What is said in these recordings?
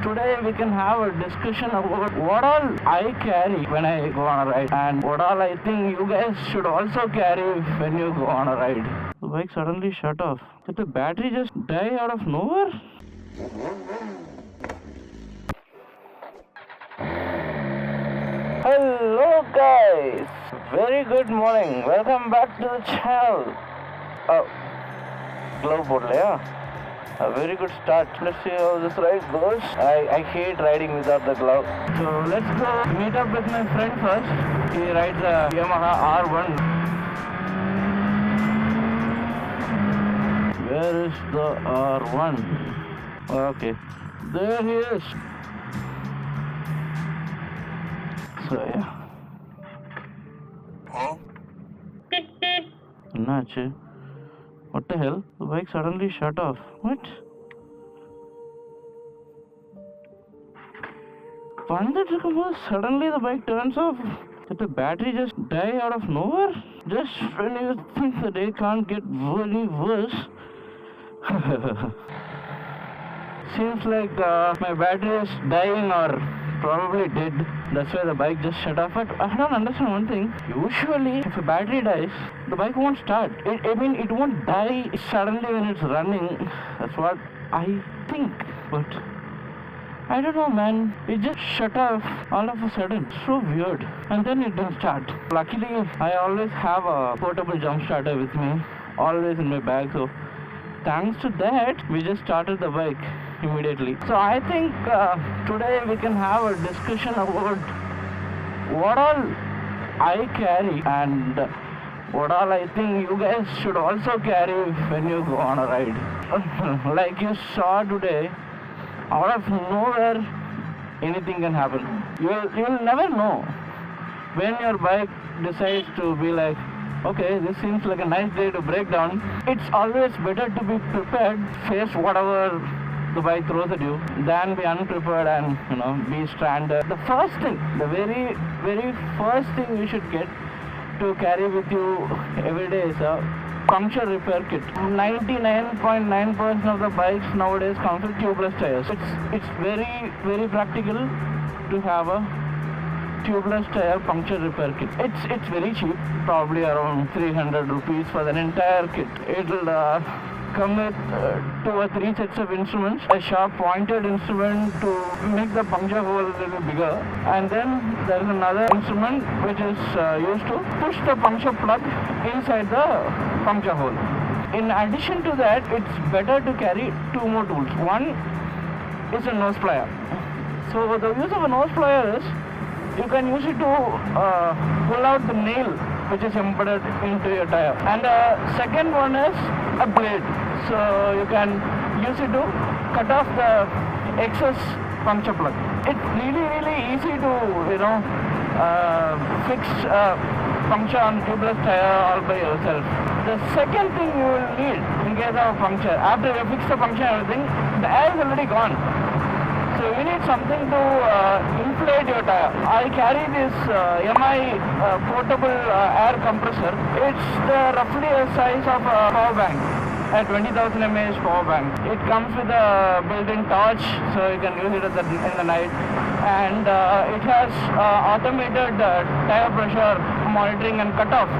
Today we can have a discussion about what all I carry when I go on a ride and what all I think you guys should also carry when you go on a ride. The bike suddenly shut off. Did the battery just die out of nowhere? Hello guys! Very good morning. Welcome back to the channel. Oh, glove bottle, yeah. A very good start. Let's see how this ride goes. I hate riding without the glove. So let's go meet up with my friend first. He rides a Yamaha R1. Where is the R1? Okay, there he is. So yeah. Enachu? What the hell? The bike suddenly shut off. What? Suddenly the bike turns off. Did the battery just die out of nowhere? Just when you think the day can't get any worse. Seems like my battery is dying or probably dead. That's why the bike just shut off. But I don't understand one thing. Usually, if a battery dies, the bike won't start. It won't die suddenly when it's running. That's what I think. But I don't know, man. It just shut off all of a sudden. So weird. And then it didn't start. Luckily, I always have a portable jump starter with me. Always in my bag. So thanks to that, we just started the bike immediately. So I think today we can have a discussion about what all I carry and what all I think you guys should also carry when you go on a ride. Like you saw today, out of nowhere anything can happen. You'll never know when your bike decides to be like, okay, this seems like a nice day to break down. It's always better to be prepared, face whatever the bike throws at you, than be unprepared and be stranded. The first thing, the very first thing you should get to carry with you every day is a puncture repair kit. 99.9% of the bikes nowadays come with tubeless tires. It's very practical to have a tubeless tire puncture repair kit. It's very cheap, probably around 300 rupees for the entire kit. It'll come with 2 or 3 sets of instruments, a sharp pointed instrument to make the puncture hole a little bigger, and then there is another instrument which is used to push the puncture plug inside the puncture hole. In addition to that, it's better to carry 2 more tools. One is a nose plier. So the use of a nose plier is you can use it to pull out the nail which is embedded into your tire. And the second one is a blade. So you can use it to cut off the excess puncture plug. It's really easy to fix puncture on tubeless tire all by yourself. The second thing you will need in case of a puncture, after you fix the puncture and everything, the air is already gone. So you need something to inflate your tire. I carry this MI portable air compressor. It's roughly the size of a power bank, a 20,000 mAh power bank. It comes with a built-in torch, so you can use it in the night. And it has automated tire pressure monitoring and cutoff.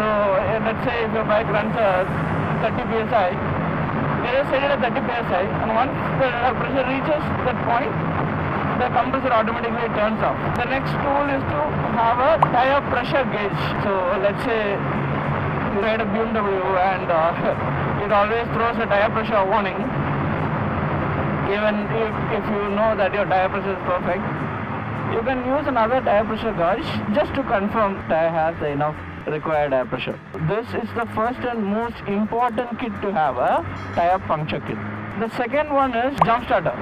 So let's say if your bike runs 30 psi, they just set it at 30 psi, and once the pressure reaches that point, the compressor automatically turns off. The next tool is to have a tire pressure gauge. So let's say you ride a BMW and it always throws a tire pressure warning. Even if you know that your tire pressure is perfect, you can use another tire pressure gauge just to confirm tire has enough required air pressure. This is the first and most important kit to have, a tire puncture kit. The second one is jump starter.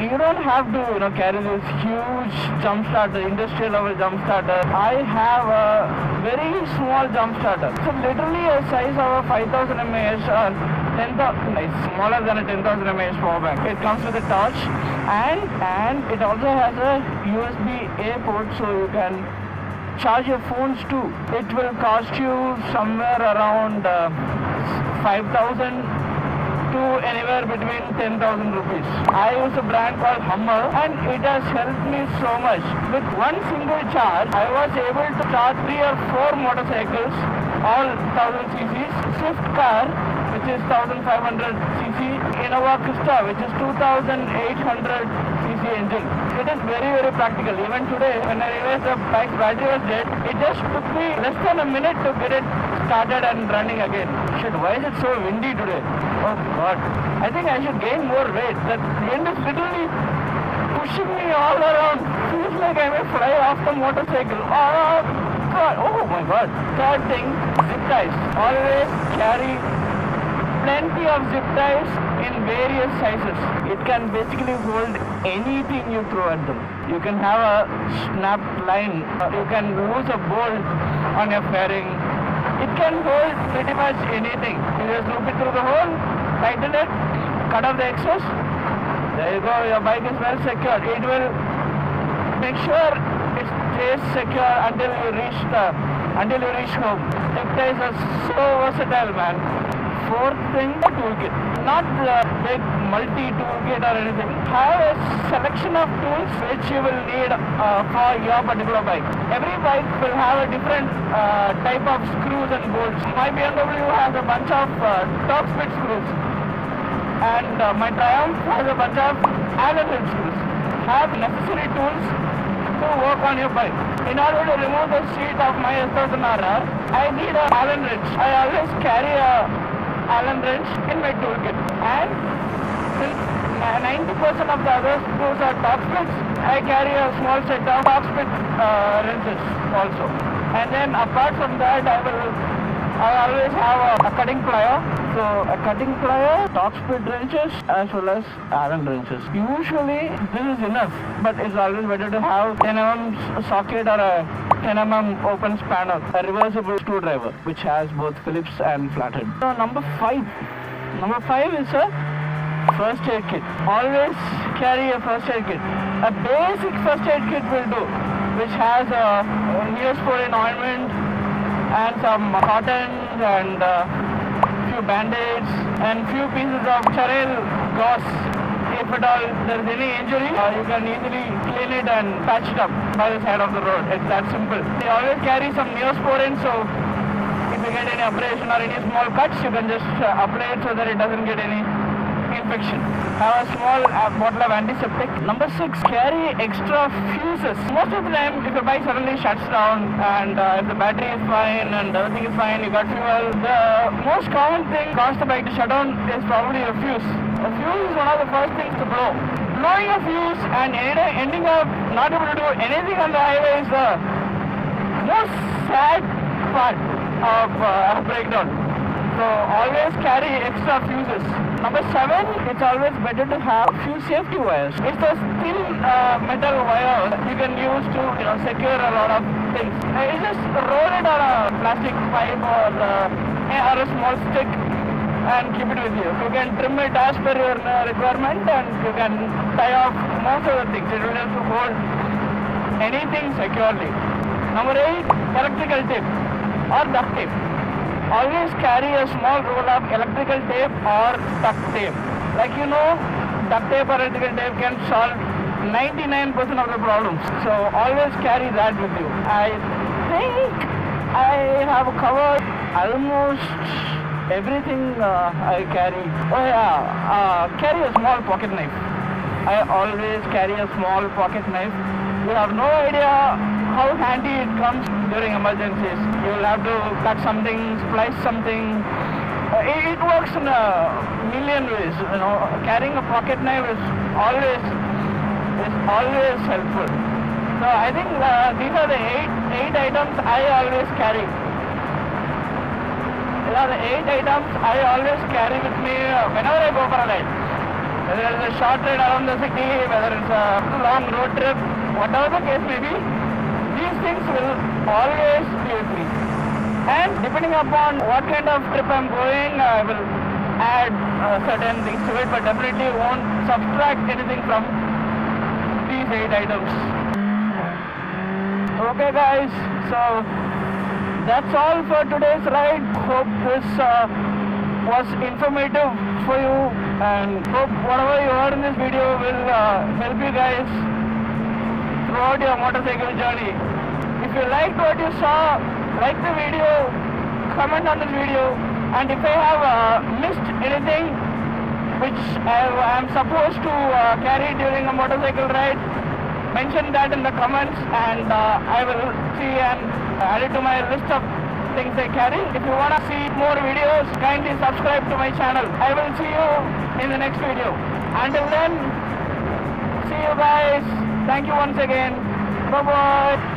You don't have to carry this huge jump starter, industrial level jump starter. I have a very small jump starter. So literally a size of a 5,000 mAh or 10,000, it's smaller than a 10,000 mAh power bank. It comes with a torch and it also has a USB-A port, so you can charge your phones too. It will cost you somewhere around 5,000 to anywhere between 10,000 rupees. I use a brand called Hummer and it has helped me so much. With one single charge, I was able to charge 3 or 4 motorcycles, all 1000 cc's, Swift car, which is 1500 cc, Innova Krista, which is 2800 cc engine. It is very, very practical. Even today, when I realized the bike's battery was dead, it just took me less than a minute to get it started and running again. Shit, why is it so windy today? Oh God. I think I should gain more weight. That wind is literally pushing me all around. Feels like I may fly off the motorcycle. Oh God. Oh my God. Third thing, zip ties. Always carry plenty of zip ties in various sizes. It can basically hold anything you throw at them. You can have a snapped line. You can lose a bolt on your fairing. It can hold pretty much anything. You just loop it through the hole, tighten it, cut off the excess. There you go. Your bike is well secured. It will make sure it stays secure until you reach home. Zip ties are so versatile, man. Fourth thing, the toolkit. Not the big multi-toolkit or anything. Have a selection of tools which you will need for your particular bike. Every bike will have a different type of screws and bolts. My BMW has a bunch of top speed screws. And my Triumph has a bunch of Allen wrench screws. Have necessary tools to work on your bike. In order to remove the seat of my S1000RR, I need an Allen wrench. I always carry a Allen wrench in my toolkit, and since 90% of the other screws are top splits, I carry a small set of top split wrenches also. And then apart from that, I always have a cutting plier. So a cutting plier, top split wrenches as well as Allen wrenches. Usually this is enough, but it's always better to have 10mm socket or a 10mm open spanner, a reversible screwdriver which has both Phillips and flathead. So number 5 is a first aid kit. Always carry a first aid kit. A basic first aid kit will do, which has a Neosporin ointment and some cottons and few band-aids and few pieces of sterile gauze. If at all there is any injury, you can easily clean it and patch it up by the side of the road. It's that simple. They always carry some Neosporin, so if you get any abrasion or any small cuts, you can just apply it so that it doesn't get any infection. Have a small bottle of antiseptic. Number 6, carry extra fuses. Most of the time, if your bike suddenly shuts down and if the battery is fine and everything is fine, you got fuel, the most common thing cause the bike to shut down is probably a fuse. A fuse is one of the first things to blow. Blowing a fuse and ending up not able to do anything on the highway is the most sad part of a breakdown. So always carry extra fuses. Number 7, it's always better to have few safety wires. It's the thin metal wire you can use to secure a lot of things. You just roll it on a plastic pipe or a small stick and keep it with you. You can trim it as per your requirement and you can tie off most of the things. It will help to hold anything securely. Number 8, electrical tape or duct tape. Always carry a small roll of electrical tape or duct tape. Like duct tape or electrical tape can solve 99% of the problems. So always carry that with you. I think I have covered almost everything I carry. Oh yeah, carry a small pocket knife. I always carry a small pocket knife. You have no idea how handy it comes during emergencies. You will have to cut something, splice something. It works in a million ways. Carrying a pocket knife is always helpful. So I think these are the eight items I always carry. These are the 8 items I always carry with me whenever I go for a ride. Whether it's a short ride around the city, whether it's a long road trip, whatever the case may be, these things will always be with me. And depending upon what kind of trip I'm going, I will add certain things to it, but definitely won't subtract anything from these 8 items. Okay guys, so that's all for today's ride. Hope this was informative for you, and hope whatever you heard in this video will help you guys throughout your motorcycle journey. If you liked what you saw, like the video, comment on this video, and if I have missed anything which I am supposed to carry during a motorcycle ride, mention that in the comments, and I will see and add it to my list of things I carry. If you want to see more videos, kindly subscribe to my channel. I will see you in the next video. Until then, see you guys. Thank you once again. Bye bye.